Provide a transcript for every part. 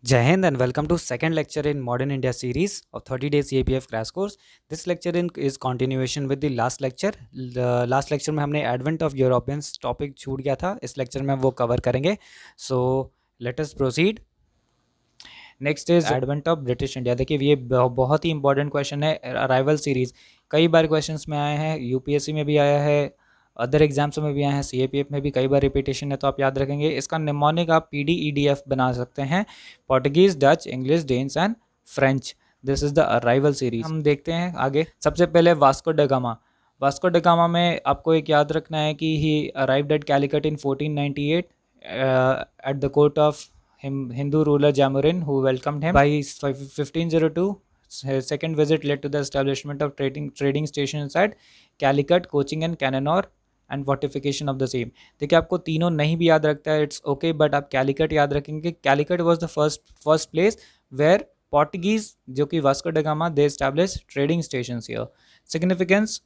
Jai Hind and welcome to second lecture in Modern India series of 30 days CAPF crash course. This lecture is continuation with the last lecture. Last lecture में हमने Advent of Europeans topic छूट गया था. इस lecture में वो cover करेंगे. So let us proceed. Next is advent of British India. देखिए ये बहुत ही इंपॉर्टेंट क्वेश्चन है. अराइवल सीरीज कई बार क्वेश्चंस में आए हैं, यूपीएससी में भी आया है, अदर एग्जाम्स में भी आए हैं, सीएपीएफ में भी कई बार रिपीटेशन है, तो आप याद रखेंगे. इसका निमोनिक आप पीडीईडीएफ बना सकते हैं. Portuguese, Dutch, English, Danes and French. This is the arrival series. हम देखते हैं आगे. सबसे पहले Vasco da gamma. Vasco da gamma में आपको एक याद रखना है कि ही arrived at Calicut in 1498 at the court of Hindu ruler Jamorin, who welcomed him. By 1502, his second visit led to the establishment of trading stations at Calicut, Cochin and Cannanore and fortification of the same. देखिए आपको तीनों नहीं भी याद रखता है, it's okay, but आप कैलिकट याद रखेंगे. Calicut was the first place where Portuguese, जो कि Vasco da Gama, they establish trading stations here. Significance: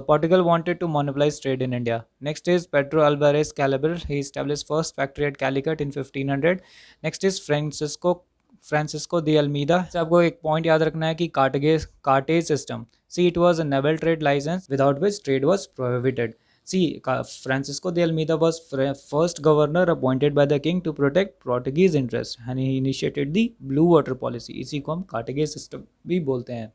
Portugal wanted to monopolize trade in India. Next is Pedro Alvarez Cabral. He established first factory at Calicut in 1500. Next is Francisco de Almeida. से आपको एक point याद रखना है कि cartaz system. See, it was a naval trade license without which trade was prohibited. See, Francisco de Almeida was first governor appointed by the king to protect Portuguese interests, and he initiated the Blue Water Policy. इसी को हम cartridge system भी बोलते हैं.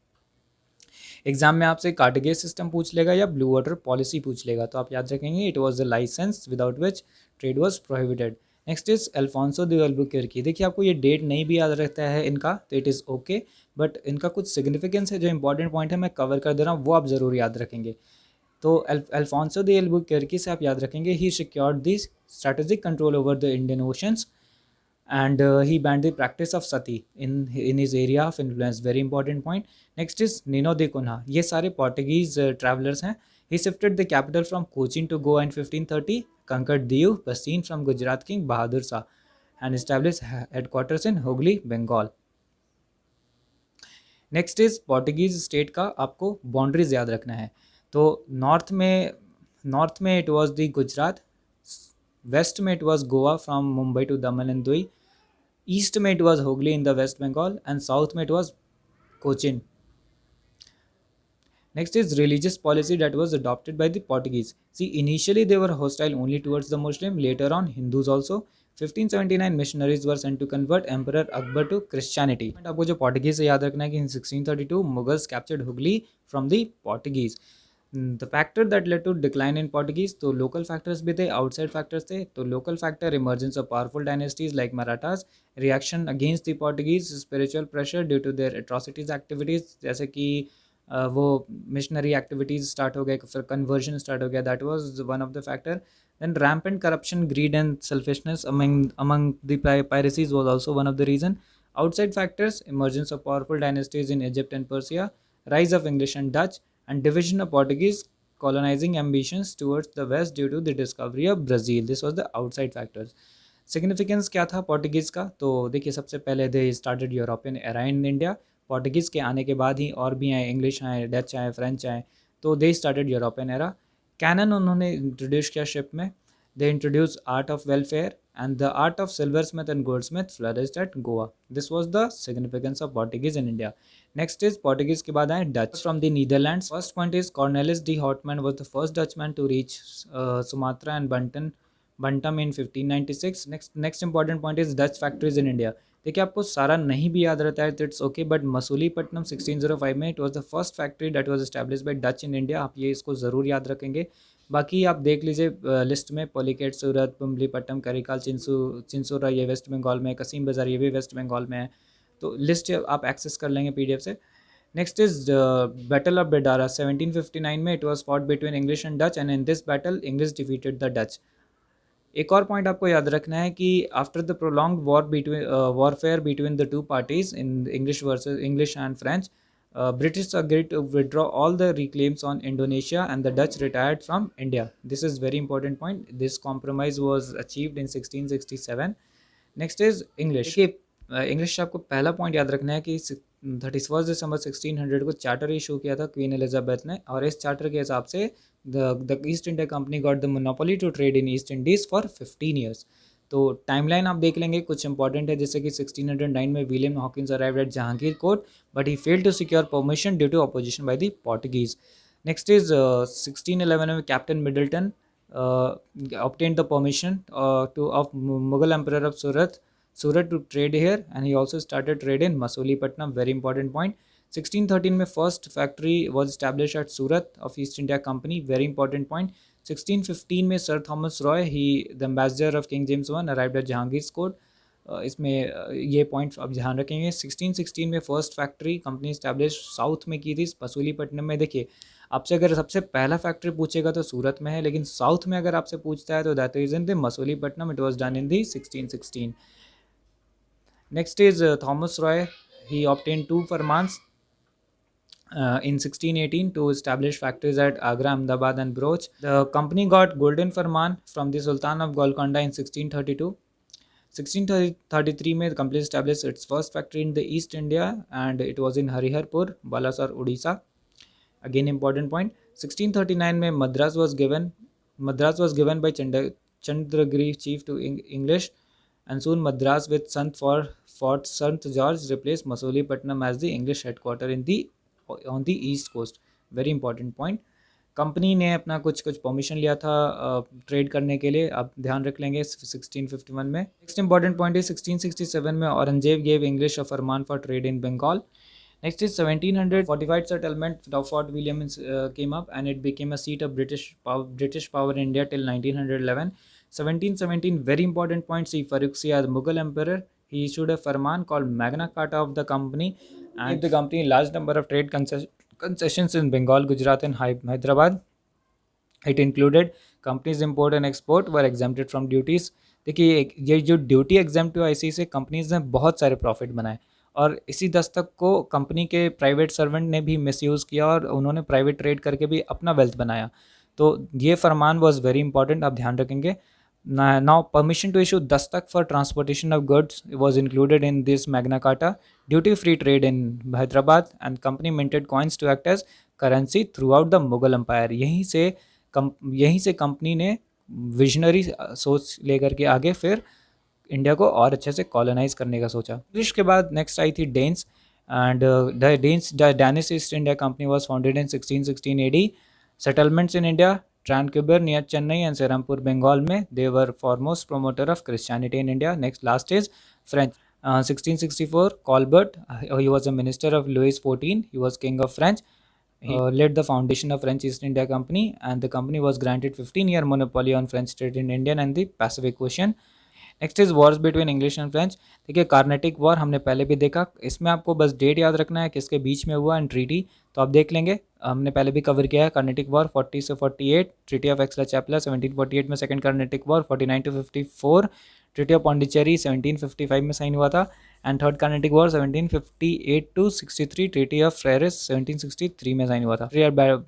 Exam में आपसे cartridge system पूछ लेगा या ब्लू वाटर पॉलिसी पूछ लेगा, तो आप याद रखेंगे it was a license without which trade was prohibited. Next is Alfonso de Albuquerque. देखिए आपको ये डेट नहीं भी याद रहता है इनका, तो इट इज़ ओके, बट इनका कुछ सिग्निफिकेंस है. जो इंपॉर्टेंट पॉइंट है मैं कवर कर दे रहा हूँ, वो आप ज़रूर याद रखेंगे. तो अल्फोंसो द अल्बुकर्की से आप याद रखेंगे he secured the strategic control over the Indian oceans, and he banned the practice of sati in his area of influence. Very important point. Next is Nino de Cunha. ये सारे Portuguese travelers हैं. He shifted the capital from Cochin to Goa in 1530, conquered Diu, Bassein from Gujarat king Bahadur Shah, and established headquarters in Hooghly, Bengal. Next is Portuguese state का आपको boundaries याद रखना है. तो north में it was the Gujarat, west में it was Goa from Mumbai to Daman and Diu, east में it was Hooghly in the West Bengal, and south में it was Cochin. Next is religious policy that was adopted by the Portuguese. See, initially they were hostile only towards the Muslim, later on Hindus also. 1579 missionaries were sent to convert Emperor Akbar to Christianity. आपको जो Portuguese से याद रखना है कि in 1632 Mughals captured Hooghly from the Portuguese. The factor that led to decline in Portuguese, तो local factors भी थे, outside factors थे. तो local factor emergence of powerful dynasties like Marathas, reaction against the Portuguese, spiritual pressure due to their atrocities activities, जैसे कि वो missionary activities start हो गए, फिर कन्वर्जन स्टार्ट हो गया, that was one of the factor. Then rampant corruption, greed and selfishness among the piracies was also one of the reason. Outside factors: emergence of powerful dynasties in Egypt and Persia, rise of English and Dutch, and division of Portuguese colonizing ambitions towards the west due to the discovery of Brazil. This was the outside factors. Significance क्या था Portuguese का? तो देखिए सबसे पहले दे started European era in India. Portuguese के आने के बाद ही और भी आए, इंग्लिश आए, डच आए, फ्रेंच आए, तो they started European era. Cannon उन्होंने इंट्रोड्यूस किया शिप में. They introduce art of welfare and the art of silver smith and gold smith flourished at Goa. This was the significance of Portuguese in India. Next is Portuguese के बाद आए Dutch from the Netherlands. First point is Cornelis de Houtman was the first Dutchman to reach Sumatra and Bantam in 1596. Next important point is Dutch factories in India. देखिए आपको सारा नहीं भी याद रहता है तो इट्स ओके, बट मसूलीपट्टनम 1605 में it was the first factory that was established bye Dutch in India. आप ये इसको ज़रूर याद रखेंगे. बाकी आप देख लीजिए लिस्ट में पोलिकेट, सूरत, पुमलीपट्टम, करिकाल, चिंसोरा ये वेस्ट बंगाल में, कसीम बाज़ार ये भी वेस्ट बंगाल में है. तो लिस्ट आप एक्सेस कर लेंगे पीडीएफ से. नेक्स्ट इज बैटल ऑफ बेडारा 1759 में. It was fought between English and Dutch, and in this battle English defeated the Dutch. एक और पॉइंट आपको याद रखना है कि after the prolonged warfare between the two parties in English and French, British agreed to withdraw all the reclaims on Indonesia and the Dutch retired from India. This is very important point. This compromise was achieved in 1667. Next is English. देखिए English आपको पहला point याद रखना है कि 31 दिसंबर 1600 को charter issue किया था क्वीन एलिजाबेथ ने, और इस चार्टर के हिसाब से the East India Company got the monopoly to trade in East Indies for 15 years. तो टाइमलाइन आप देख लेंगे, कुछ इंपॉर्टेंट है जैसे कि 1609 में William Hawkins arrived at Jahangir court but he failed to secure permission due to opposition by the Portuguese. Next is 1611 में captain Middleton obtained the permission of Mughal Emperor of Surat to trade here, and he also started trade in Masulipatnam. Very important point. 1613 में first factory was established at Surat of East India Company. Very important point. 1615 में Sir Thomas Roy, the ambassador of King James I, arrived at Jahangir's court. इसमें ये point आप ध्यान रखेंगे. 1616 में first factory company establish south में की थी, मसूलीपट्टनम में. देखिए आपसे अगर सबसे पहला फैक्ट्री पूछेगा तो सूरत में है, लेकिन साउथ में अगर आपसे पूछता है तो that is in the Masulipatnam. It was done in the 1616. Next is Thomas Roy. He obtain 2 फरमान्स in 1618 to establish factories at Agra, Ahmedabad and Bhuj. The company got Golden Farman from the Sultan of Golconda in 1632. 1633 में the company established its first factory in the East India and it was in Hariharpur, Balasar, Odisha. Again important point. 1639 में Madras was given by Chandragiri chief to English, and soon Madras with Fort Sant George replaced Masulipattnam as the English headquarter on the East Coast. Very important point. Company ने अपना कुछ permission लिया था trade करने के लिए, आप ध्यान रख लेंगे 1651 में. नेक्स्ट इंपॉर्टेंट पॉइंट है 1667 में Aurangzeb gave English a farman for trade in Bengal. Next is 1700 fortified settlement of Fort William came up and it became a seat of British power in India till 1911. 1717 very important point. See Farrukhsiyar, the Mughal emperor, he issued a farman called Magna Carta of the company and gave the company large number of trade concessions in Bengal, Gujarat and Hyderabad. It included companies import and export were exempted from duties. देखिए ये जो duty exempt हुआ इसी से companies ने बहुत सारे profit बनाए और इसी दस्तक को कंपनी के प्राइवेट सर्वेंट ने भी मिसयूज़ किया और उन्होंने प्राइवेट ट्रेड करके भी अपना वेल्थ बनाया. तो ये फरमान वाज वेरी इंपॉर्टेंट, आप ध्यान रखेंगे. Now permission to issue dastak for transportation of goods was included in this Magna Carta. Duty free trade in Hyderabad and company minted coins to act as currency throughout the Mughal empire. यहीं से company ने visionary सोच लेकर के आगे फिर India को और अच्छे से कॉलोनाइज करने का सोचा. ब्रिटिश के बाद नेक्स्ट आई थी Danes and the Danish East India Company was founded in 1616 AD. Settlements in India Tranquebar near Chennai and Serampore Bengal में. They were foremost promoter of Christianity in India. Next last is French. 1664 Colbert, he was a minister of Louis XIV, he was king of France. He led the foundation of French East India Company and the company was granted 15-year monopoly on French trade in Indian and the Pacific Ocean. Next is Wars between English and French. देखिए Carnatic war हमने पहले भी देखा, इसमें आपको बस date याद रखना है किसके बीच में हुआ एंड ट्रीटी तो आप देख लेंगे, हमने पहले भी कवर किया है. कार्नेटिक वॉर 40 से 48, ट्रीटी ऑफ एक्सला-चैपला 1748 में. Second Carnatic war 49 to 54, treaty of Pondicherry 1755 में साइन हुआ था. And third Carnatic war 1758 to 63, treaty of Paris 1763 में साइन हुआ था.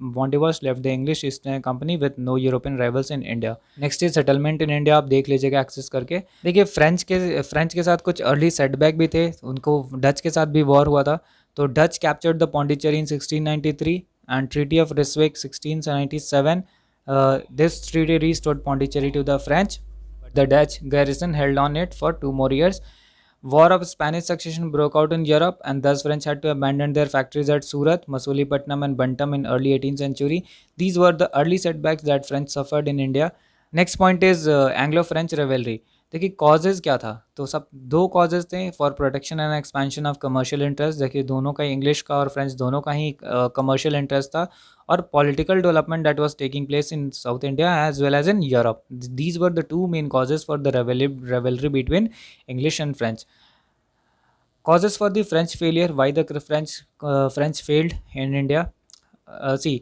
Wandiwash left the English East India Company with no European rivals in India. Next is settlement in India, आप देख लीजिएगा access करके. देखिए फ्रेंच के साथ कुछ अर्ली सेटबैक भी थे, उनको डच के साथ भी वॉर हुआ था. तो Dutch captured the Pondicherry in 1693 and Treaty of Ryswick 1697. This treaty restored Pondicherry to the French. The Dutch garrison held on it for 2 more years. War of Spanish succession broke out in Europe and thus French had to abandon their factories at Surat, Masulipattnam and Bantam in early 18th century. These were the early setbacks that French suffered in India. Next point is Anglo-French rivalry. देखिए causes क्या था, तो सब 2 causes थे for protection and expansion of commercial interest. देखिए दोनों का, English का और फ्रेंच दोनों का ही कमर्शियल इंटरेस्ट था और political development that was taking place in South India as well as in Europe. These were the 2 main causes for the rivalry between English and French. Causes for the French failure, why the French failed in India. See,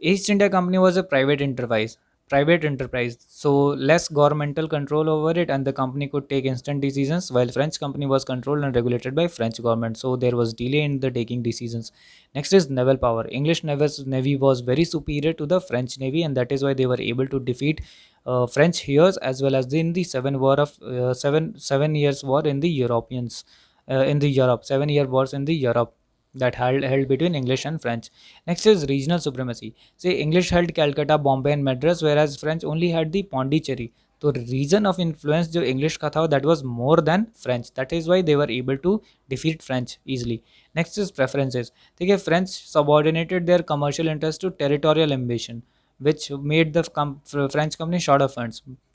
East India Company was a private enterprise, so less governmental control over it and the company could take instant decisions, while French company was controlled and regulated by French government, so there was delay in the taking decisions. Next is naval power. English navy was very superior to the French navy and that is why they were able to defeat French heroes as well as in the 7 years war in the Europeans in the Europe, 7-year wars in the Europe that held between English and French. Next is regional supremacy. Say English held Calcutta, Bombay and Madras, whereas French only had the Pondicherry. तो reason of influence जो English का था that was more than French, that is why they were able to defeat French easily. Next is preferences. ठीक है, French subordinated their commercial interest to territorial ambition which made the French company short of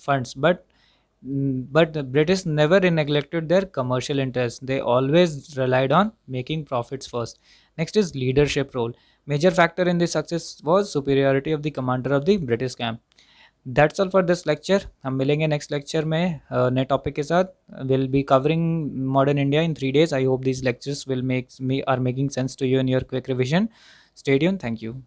funds, but the British never neglected their commercial interests. They always relied on making profits first. Next is leadership role. Major factor in this success was superiority of the commander of the British camp. That's all for this lecture. हम मिलेंगे next lecture में नए topic के साथ. We'll be covering modern India in 3 days. I hope these lectures will are making sense to you in your quick revision. Stay tuned. Thank you.